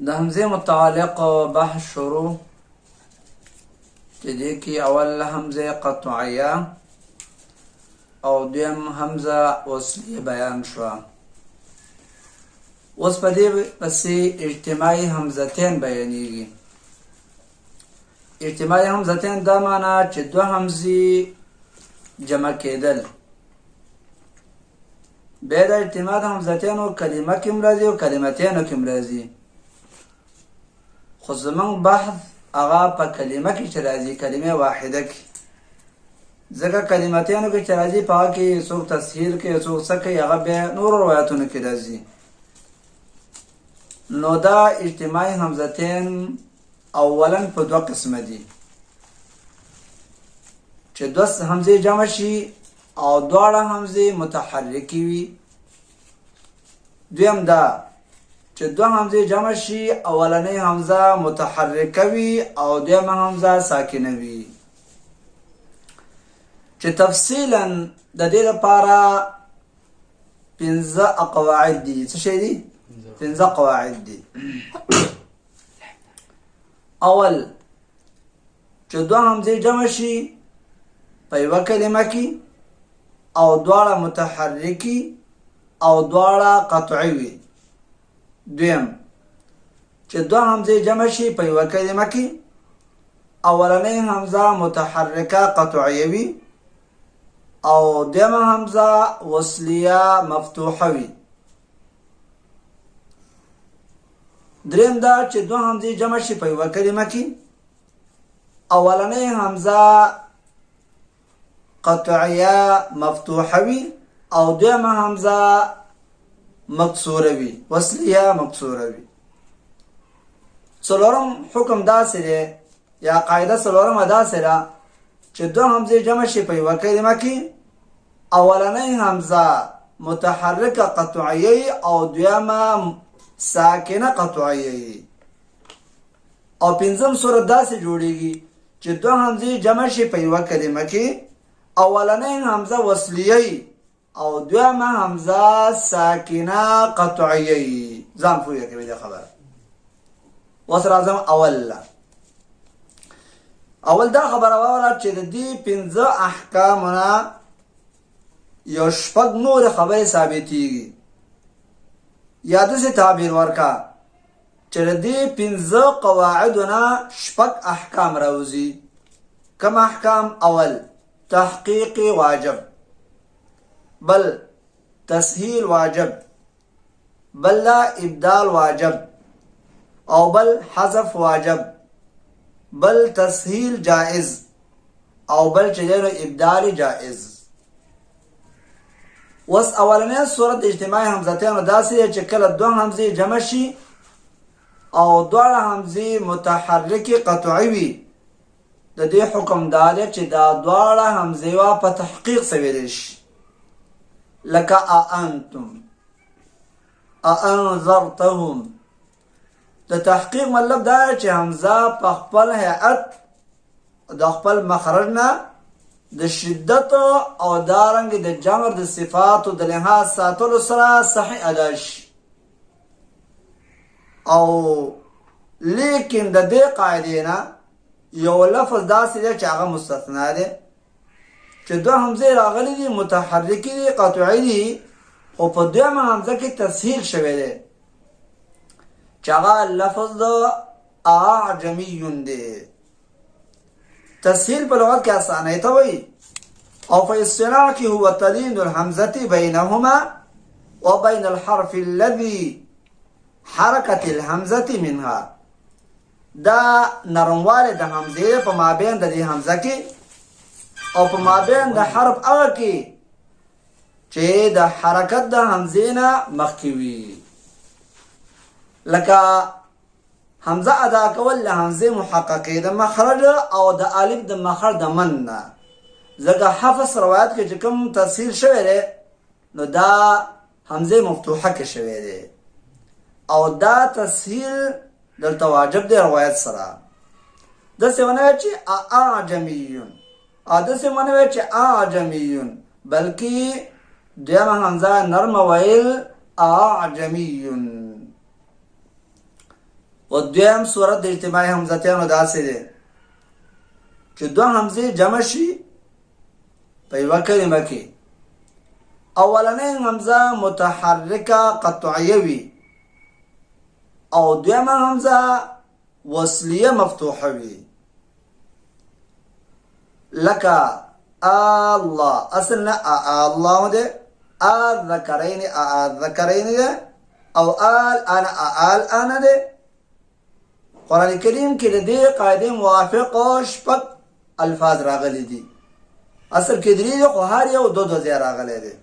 د همزې متعلق بحث شروع چې دې کې اول همزه قطعیه او دویم همزه وصلیه بیان شو. اوس په دې پسې اجتماعي همزتين بیانېږي. اجتماعي همزتين دا معنی چې دوه همزې جمع کېدل. بیا د اجتماع د همزتینو کلمه کې مرضی او کلمتینو کې مرضی، خو زمونږ بحث هغه په کلمه کې چې راځي، کلمه واحده کې. ځکه کلمتینو کې چې راځي په هغه کې څوک تسهیل کوي، څوک څه کوي، هغه بیا نورو روایتونو کې راځي. نو دا اجتماعي همزتین اولا په دوه قسمه دي، چې دوه همزې جمع شي او دواړه همزې متحرکې وي. دویم دا چې دوه همزې جمع شي، اولنۍ همزه متحرکه وي او دویمه همزه ساکنه وي. چې تفصیلا د دې لپاره 5 قواعد دي. څه شی دي؟ 5 قواعد دي. اول چې دوه همزې جمع شي په یوه کلمه کې او دواړه متحرکی او دواړه قطعی وي. دویم چې دوه همزې جمع شي په یوه کلمه کې، اولنۍ همزه متحرکه قطعیه وي او دویمه همزه وصلیه مفتوحه وي. دریم دا چې دوه همزې جمع شي په یوه کلمه کې، اولنۍ همزه قطعیه مفتوحه وي او دویمه همزه مکسوره وي، وصلیه مکسوره وي. څلورم حکم داسې دی یا قاعده څلورمه داسې ده چې دوه همزې جمع شي په یوه کلمه کې، اولنۍ همزه متحرکه قطعیه او دویمه ساکنه قطعیه. او پنځم صورت داسې جوړیږي چې دوه همزې جمع شي په یوه کلمه کې، اولنۍ همزه وصلیه او دویمه همزه ساکنه قطعیه. ځان پوهه کوي دا خبره. اوس راځم اول دا خبره واوره چې د دې 5 احکامونه یو شپږ نور خبرې ثابتېږي. یا داسې تعبیر ورکا چې د دې 5 قواعدونه شپږ احکام راوځي. کوم احکام؟ اول تحقیق واجب، بل تسهیل واجب، بل لا ابدال واجب، او بل حذف واجب، بل تسهیل جائز، او بل چې ابدال جائز. وس اولنې صورت اجتماعي همزتين داسې چې کله دوه همزې جمع شي او دواړه همزې متحرکې قطعي وي، د دې حکم دا دی چې دا دواړه همزې وا په تحقیق سویل شي. لکه اانتم، انذرتهم. د تحقیق مطلب دا چې حمزه په خپل هيئت د خپل مخرج نه د شدت او دارنګ د جمع د صفات او د لحاظ ساتلو سره صحیح ادا شي. او لیکن د دې قاعدې نه یو لفظ داسې دی چې هغه مستثنا دی، چې دوه همزې راغلي دي متحرکې دي قطعي دي، خو په دویمه همزه کې تسهیل شوی دی چې هغه لفظ د اعجمي دی. تسهیل په لغت کې اسانه ته وایي، او په اصطلاح کې هو تلین الحمزه بینهما وبین الحرف الذي حرکت الحمزه منها. دا نرمواله د همزه په مابین د دې همزه کې او په مابین د حرف هغه کې چې د حرکت د همزې نه مخکې وي. لکه همزه ادا کول له همزې محققې د مخرج او د الف د مخرج د من نه. ځکه حفص روایت کې چې کوم تفسیر شوی دی نو دا همزه مفتوحه کې شوی دی او دا تسهیل دلته واجب دی روایت سره. داسې ونه چې اعجمیون، داسې ونه چې اعجمیون، بلکې دویمه همزه نرم ویل اعجمیون. و دویم صورت د اجتماعي همزتیانو داسې دی چې دوه همزې جمع شي په یوه کلمه کې. اولنۍ همزه متحرکه قطعیه وي او دویمه همزه وصلیه مفتوحه وي. لکه الله اصلنا الله ده، الذکرین ده، او انا ده. قرآن کریم کې د دې قاعدې موافق شپږ الفاظ راغلي دي. اصل کې درې خو هر یو دو ځای راغلی دی.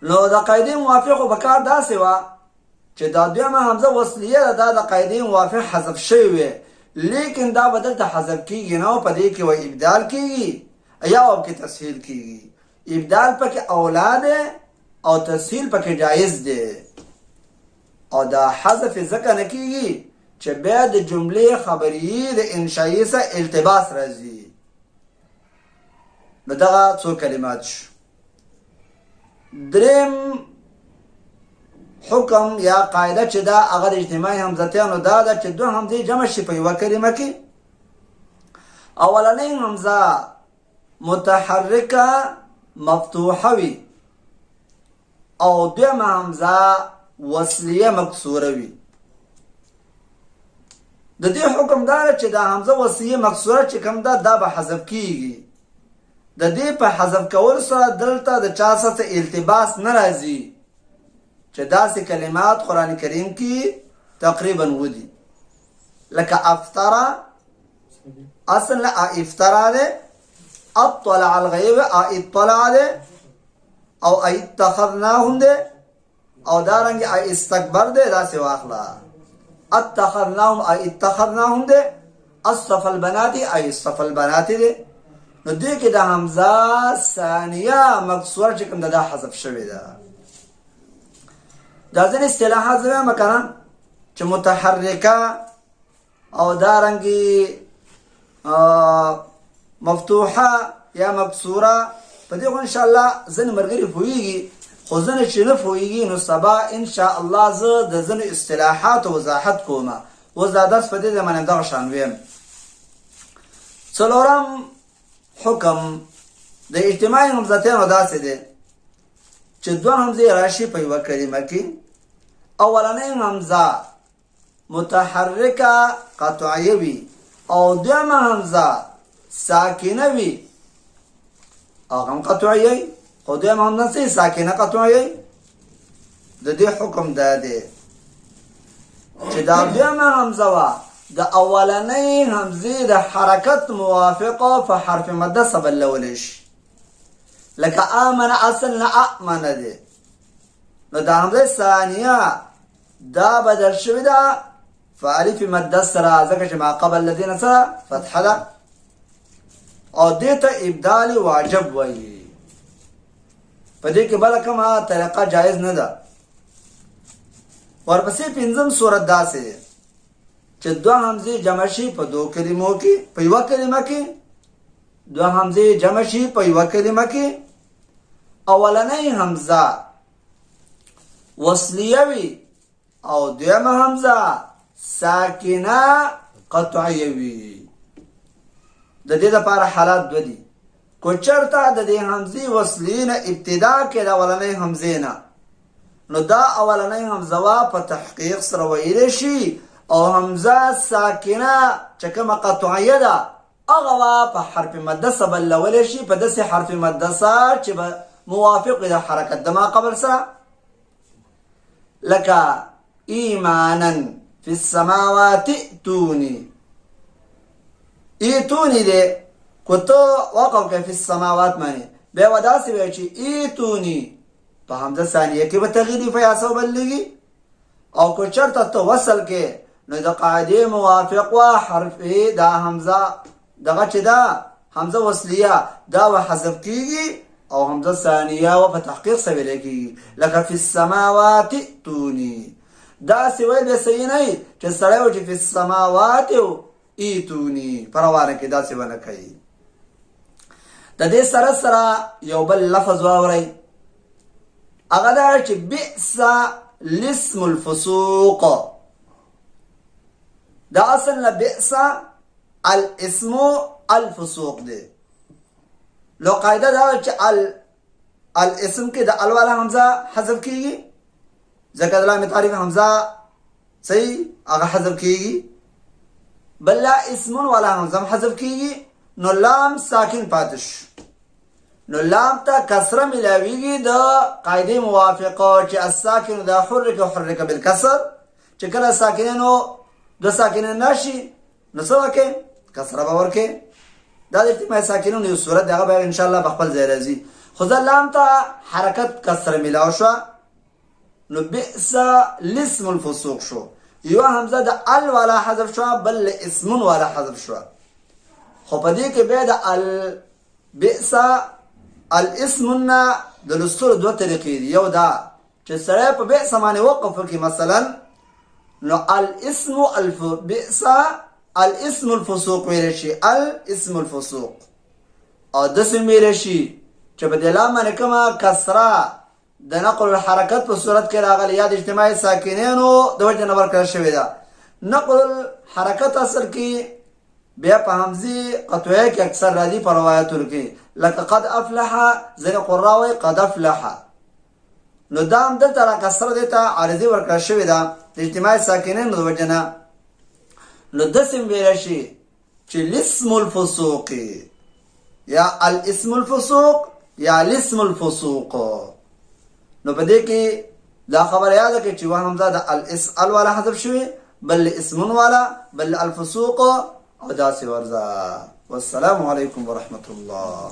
نو د قاعدې موافق په کار داسې وه چې دا دویمه همزه وصلیه ده، دا د قاعدې موافق حذف شوی وي، لیکن دا بدل ته حذف کیږي نه، په دې کې وایي ابدال کیږي یا او کې تسهیل کیږي. ابدال پکې اولا ده او تسهیل پکې جایز ده. او دا حذف ځکه نه کیږي چې بیا د جملې خبریه د انشایي سره التباس راځي. نو دغه څو کلمات شو. دریم حکم یا قاعده چې دا هغه د اجتماعي همزتیانو دا ده چې دوه همزې جمع شي په یوه کلمه کې. اولنۍ همزه متحرکه مفتوحه وي او دویمه همزه وصلیه مکسوره وي. د دې حکم دا چې دا همزه وصلیه مکسوره چې کوم ده دا به حذف کیږي. د دې په حذف کول سره دلته د چا سره التباس نه راځي چې داسې کلمات قرآن کریم کې تقریبا ودي. لکه افطره اصل افترا ده، اطلع الغیب اطلع ده، او اتخذناهم ده، او دارنګ استکبر ده. داسې واخله اتخذناهم اتخذناهم ده، اصطفى البنات اصطفى البنات ده. نو دې کې د همزه ثانیه مکسوره چې کوم ده دا حذف شوې ده. دا ځینې اصطلاحات زه وایم که نه چې متحرکه او دارنګې مفتوحه یا مکسوره، په دې خو انشاءالله ځینې ملګري پوهېږي، خو ځینې چې نه پوهېږي نو سبا انشاءالله زه د ځینې اصطلاحاتو وضاحت کوم. اوس دا درس په دې زمانه دغه شان ویم. څلورم حکم د اجتماعي همزتیانو داسې دی چې دوه همزې راشي په یوه کلمه کې. اولنۍ همزه متحرکه قطعیه وي او دویمه همزه ساکنه وي. هغه هم قطعیه خو دویمه همزه ساکنه قطعیه. د دې حکم دا دی چې دا دویمه همزه وه د اولنۍ همزې د حرکت موافقه په حرف مده سبلولی شي. لکه آمن اصل نه آمن دی، نو دا همزه ثانیه دا بدل شوی ده په الف مده سره، ځکه چې ما قبل الذین سره فتحه ده او دې ته ابدال واجب وایي. په دې کې بله کومه طریقه جایز نه ده. ورپسې پنځم صورت داسې دی چې دوه همزې جمع شي په دوه کلمو کې، په یوه کلمه کې. دوه همزې جمع شي په یوه کلمه کې. اولنۍ همزه وصلیه وي او دویمه همزه ساکنه قطعیه وي. د دې لپاره حالات دوه دي. کو چېرته د دې همزې وصلیې نه ابتدا کې د اولنۍ همزې نه، نو دا اولنۍ همزه وا په تحقیق سره ویلی شي، او همزه ساکنه چې کومه قطعیه ده هغه وا په حرف مده سبلولی شي، په داسې حرف مده سره چې به موافق وي د حرکت د ما قبل سره. لکه ایمانا فی السماوات ائتوني. ایتوني دی کو ته وقف کوې فی السماوات باندې، بیا به داسې وایي چې ایتوني په همزه ثانیه کې به تغییر فیاسه وبلږي. او کو چېرته ته وصل کې نو د قاعدې موافق و حرف دا همزه دغه چې دا همزه وصلیه دا و حذف کیږي او همزه ثانیه و په تحقیق سره ویل کیږي. لکه فی السماوات ائتوني. دا سی ویل به صحیح نه وي چې سړی و چې فی السماوات ائتوني په روانه کې داسې ونه کوي. د دې سره سره یو بل لفظ واورئ، هغه دا چې بئس الاسم الفسوق. دا اصل بئس الاسم الفسوق دی. لو قاعده دا چې الاسم کې د ال والا حمزه حذف کیږي ځکه د لام تعریف حمزه صحیح هغه حذف کیږي، بل لا اسم والا حمزه حذف کیږي، نو لام ساکن پاتش، نو لام ته کسره ملاویږي د قاعده موافقه چې الساکن دا حرک بالکسر، چې کله ساکنینو دو ساکنین ناشي نو څه وکړي کسره به ورکړي. دا د اجتماع ساکنونو یو صورت دی، هغه به ان شاء الله بخپل ځای راځي. خو ځکه لام ته حرکت کسره ملاو شو نو بئس الاسم الفسوق شو، یو حمزه د ال والا حذف شو بل اسم والا حذف شو. خو په دې کې به د بئس الاسم د لستور دوه طریقې دي. یو دا چې سره په بئس باندې وقف کې مثلا نو الاسم بئس الاسم الفسوق ویل شي، الاسم الفسوق، او دسم ویل شي چې په دې لام باندې کومه کسره د نقل الحرکت په صورت کې راغلی یا د اجتماع ساکنینو د وجه نه ورکړل شوې ده. نقل الحرکت اصل کې بیا په همزه قطعیه کې اکثر راځي په روایتونو کې، لکه قد افلح ځینې قراوی قد افلح، نو دا هم دلته را کسره دې ته عارضي ورکړل شوې ده د اجتماع ساکنینو د وجه نه. نو دسم ویل شي چې الاسم الفسوق یا الاسم الفسوق یا الاسم الفسوق. نو په دې کې دا خبره یاد کړئ چې وهم زاد ال والا حذف شوی بل اسم والا بل الفسوق او داسې ورځه. والسلام علیکم ورحمت الله.